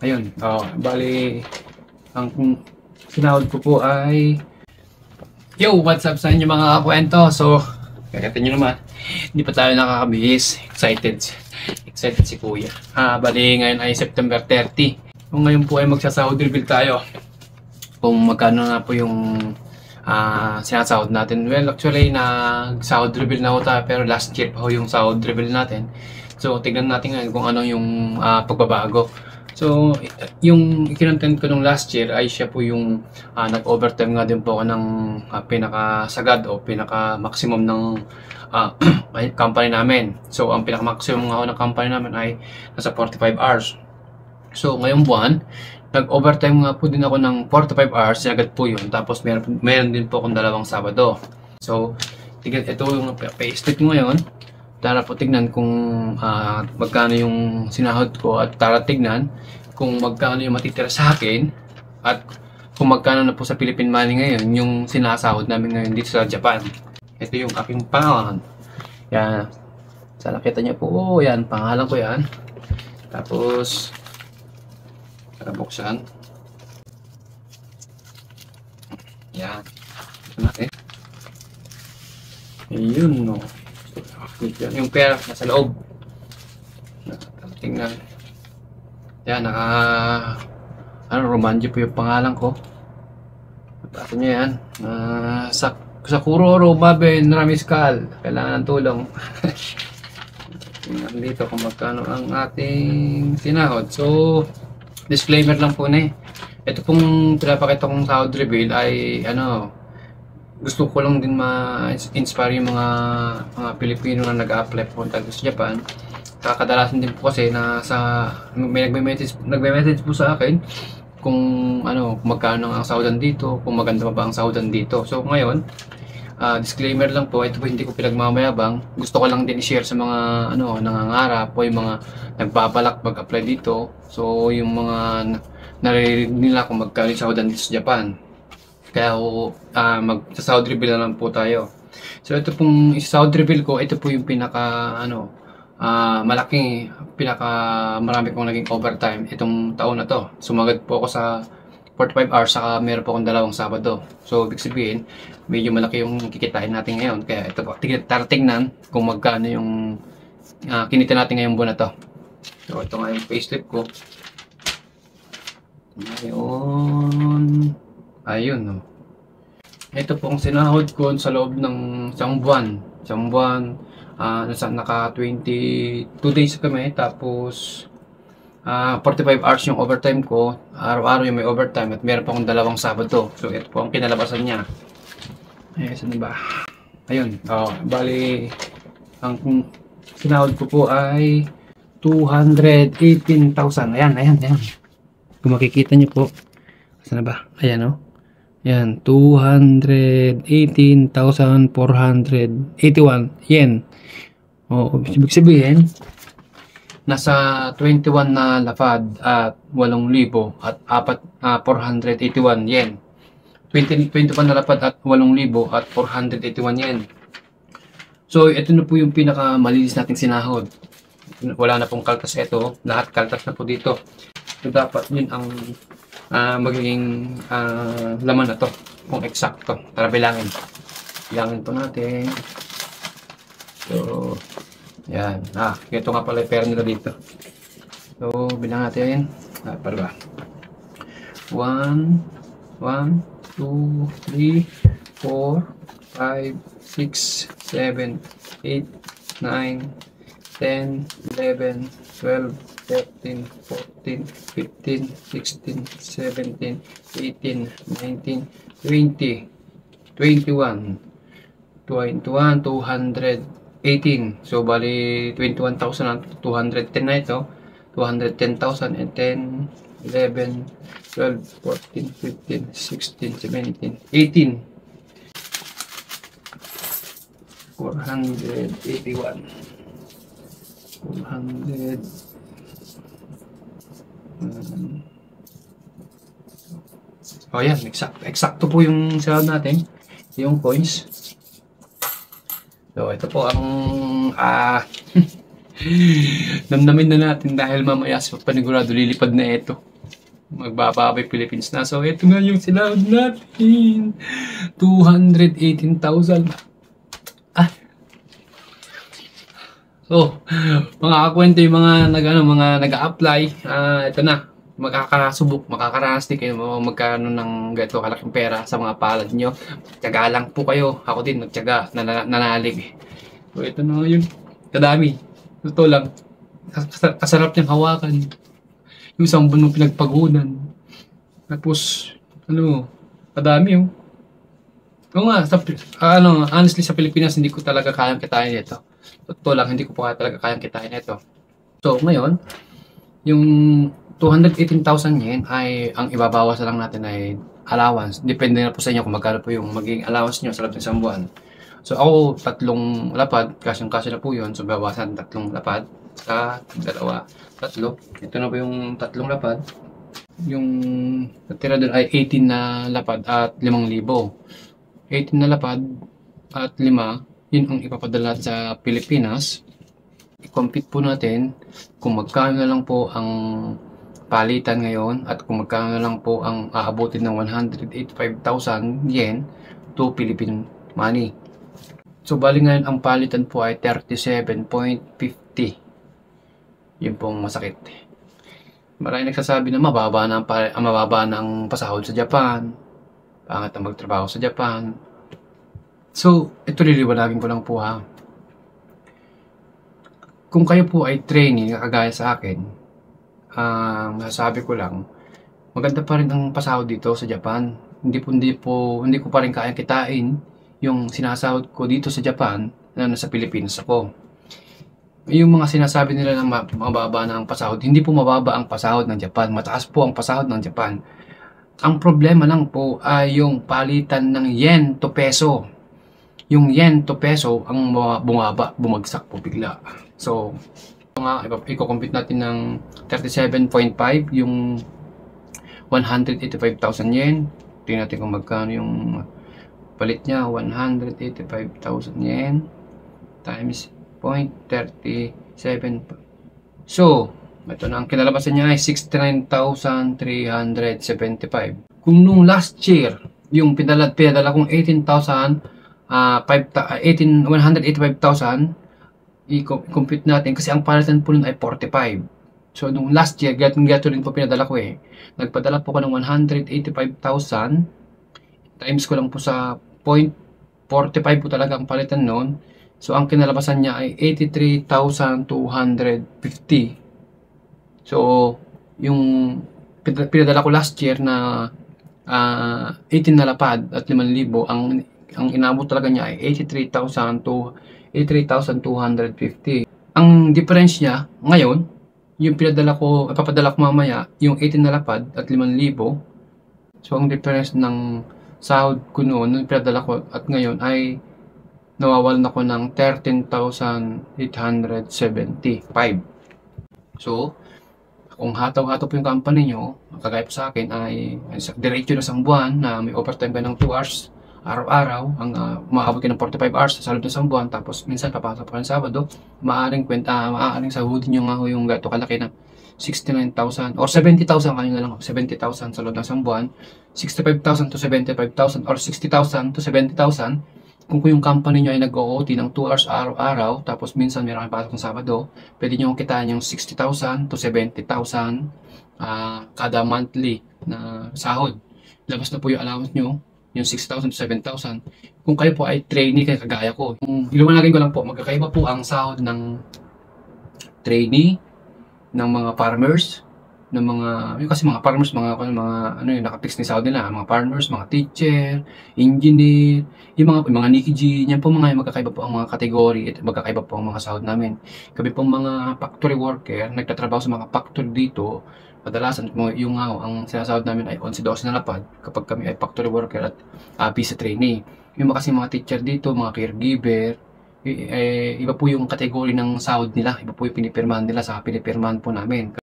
Ayun, bali, ang sinahod ko po ay, yo, what's up sa inyo mga kwento? So, kakita nyo naman, hindi pa tayo nakakabihis. Excited si Kuya. Bali, ngayon ay September 30. Kung ngayon po ay magsasahod reveal tayo. Kung magkano na po yung sinasahod natin. Well, actually, nag-sahod reveal na ho tayo, pero last year pa ho yung sahod reveal natin. So, tignan natin ngayon kung ano yung pagbabago. So, yung ikinontent ko nung last year ay siya po yung nag-overtime nga din po ako ng pinakasagad o pinaka-maximum ng company namin. So, ang pinaka-maximum nga ako ng company namin ay nasa 45 hours. So, ngayong buwan, nag-overtime nga po din ako ng 45 hours, sinagad po yun. Tapos, meron din po akong dalawang Sabado. So, ito yung pay-slip ngayon. Tara po tignan kung magkano yung sinahod ko at tara tignan kung magkano yung matitira sa akin at kung magkano na po sa Philippine money ngayon yung sinasahod namin ngayon dito sa Japan. Ito yung aking pangalan. Yan. Sana kita niyo po. Oh, yan. Pangalan ko yan. Tapos, tara buksan. Yan. Ito natin. Ayun, no. Yung pera nasa loob. Tingnan. Yan, Romanjo po yung pangalan ko. Tapos nyo yan. Sakuro Romabe Naramiscal. Kailangan ng tulong. Tingnan dito kung magkano ang ating sinahod. So, disclaimer lang po na eh. Ito pong pinapakita kong sahod reveal ay gusto ko lang din ma-inspire yung mga Pilipino na nag-a-apply punta sa Japan. Kadalasan din po kasi may nagme-message po sa akin kung magkano ang sahudan dito, kung maganda pa ba ang sahudan dito. So ngayon, disclaimer lang po, ito po hindi ko pinagmamayabang. Gusto ko lang din i-share sa mga nangangarap po, yung mga nagbabalak mag-apply dito. So yung mga naririnig nila kung magkano yung sahudan dito sa Japan. Kaya mag-sahod reveal na lang po tayo. So ito pong sahod reveal ko, ito po yung marami kong naging overtime itong taon na to. Sumagad po ako sa 45 hours, saka meron po akong dalawang Sabado. So ibig sabihin, medyo malaki yung kikitain natin ngayon. Kaya ito po, tingnan kung magkano yung kinita natin ngayong buwan na to. So ito nga yung payslip ko. Ayun, no. Ito po ang sinahod ko sa loob ng isang buwan. Naka 22 days kami. Tapos 45 hours yung overtime ko. Araw-araw yung may overtime at meron pa akong dalawang Sabado. So ito po ang kinalabasan niya. Saan ba? Ayun. Bali, ang sinahod ko po ay 218,000. Ayan. Kung makikita niyo po. Saan ba? Ayan, Yan, 218,481 yen. Ibig sabihin, nasa 21 na lapad at 8,000 at 481 yen. 21 na lapad at 8,000 at 481 yen. So, ito na po yung pinakamalinis nating sinahod. Wala na pong kaltas ito. Lahat kaltas na po dito. So, dapat yun ang magiging laman na to kung eksakto. Tara bilangin po natin. So yan, ito nga pala yung pera nila dito. So bilang natin para ba 1 2 3 4 5 6 7 8 9 10 11 12 13, 14, 15, 16, 17, 18, 19, 20, 21, 218. So, bali 21,210 na ito. 210,000 and 10, 11, 12, 14, 15, 16, 17, 18. 481. 400. Yan, eksakto po yung sahod natin, yung coins. So ito po ang namnamin na natin dahil mamaya sa panigurado lilipad na ito. Magbababay Philippines na. So, ito nga yung sinahod natin. 218,000. Ah. So, mga kakwento yung mga nag-a-apply. Ito na. Makakaranas din kayo magkano ng gato kalaking pera sa mga palad nyo. Tiyaga lang po kayo. Ako din nagtiyaga, nanalig. So, ito na yun. Kadami. Totoo lang. Kasarap niyang hawakan. Yung isang buwan mong pinagpagunan. Tapos, kadami oh. Oo nga, honestly sa Pilipinas, hindi ko talaga kayang kitain ito. Totoo lang, hindi ko pa talaga kayang kitain ito. So, ngayon, yung 218,000 yen ay, ang ibabawas lang natin ay allowance. Depende na po sa inyo kung magkano po yung magiging allowance nyo sa loob ng isang buwan. So, ako, 3 lapad, kasyang-kasya na po yun. So, bawasan 3 lapad sa 2, 3. Ito na po yung 3 lapad. Yung natira doon ay 18 na lapad at 5,000. 18 na lapad at 5, yun ang ipapadala natin sa Pilipinas. I-compute po natin kung magkano na lang po ang palitan ngayon at kung magkano na lang po ang aabutin ng 185,000 yen to Philippine money. So, bali ngayon ang palitan po ay 37.50. Yun pong masakit. Maraming nagsasabi na mababa ng pasahod sa Japan. Pangat ang magtrabaho sa Japan. So, ito liliwanagin ko lang po ha. Kung kayo po ay trainee, kagaya sa akin, masasabi ko lang, maganda pa rin ang pasahod dito sa Japan. Hindi ko pa rin kayang kitain yung sinasahod ko dito sa Japan na nasa Pilipinas ako. Yung mga sinasabi nila na mababa na ang pasahod, hindi po mababa ang pasahod ng Japan. Mataas po ang pasahod ng Japan. Ang problema lang po ay yung palitan ng yen to peso. Yung yen to peso ang bumagsak po bigla. So, i-compute natin ng 37.5 yung 185,000 yen. Tingnan natin kung magkano yung palit niya. 185,000 yen times 0.37. So, ito na ang kinalabasan niya ay 69,375. Kung nung last year, yung pinadala kong 185,000, i-compute natin kasi ang palitan po nun ay 45. So, nung last year, gato rin po pinadala ko eh. Nagpadala po ko ng 185,000 times ko lang po sa 0.45 po talaga ang palitan nun. So, ang kinalabasan niya ay 83,250. So, yung pinadala ko last year na 18 na lapad at 5,000, ang inabot talaga niya ay 83,250. Ang difference niya ngayon, yung papadala ko mamaya, yung 18 na lapad at 5,000. So, ang difference ng sahod ko noon, nung pinadala ko at ngayon ay nawawalan ako ng 13,875. So, kung hataw-hataw po yung company nyo, kagaya po sa akin ay diretso na isang buwan na may overtime ka ng 2 hours araw-araw, maabot ka ng 45 hours sa loob ng isang buwan, tapos minsan papasok pa ng Sabado, maaaring sahudin nyo nga yung gato kalaki na 69,000 or 70,000 kayo na lang, 70,000 sa loob ng isang buwan, 65,000 to 75,000 or 60,000 to 70,000. Kung yung company nyo ay nag-OT ng 2 hours araw-araw, tapos minsan meron kayong pasok ng Sabado, pwede nyo kitaan yung 60,000 to 70,000 kada monthly na sahod. Labas na po yung allowance nyo, yung 6,000 to 7,000. Kung kayo po ay trainee kagaya ko, iluwanagin ko lang po, magkakaiba po ang sahod ng trainee, ng mga farmers, ng kasi mga farmers, nakapix ni sahod nila, mga farmers, mga teacher, engineer, yung mga Nikiji, yan po yung magkakaiba po ang mga kategory at magkakaiba po ang mga sahod namin. Kami pong mga factory worker, nagtatrabaho sa mga factory dito, kadalasan ang sinasahod namin ay 11-12 na lapad kapag kami ay factory worker at visa trainee. Yung kasi mga teacher dito, mga caregiver, iba po yung kategory ng sahod nila, iba po yung pinipirmahan nila sa pinipirmahan po namin.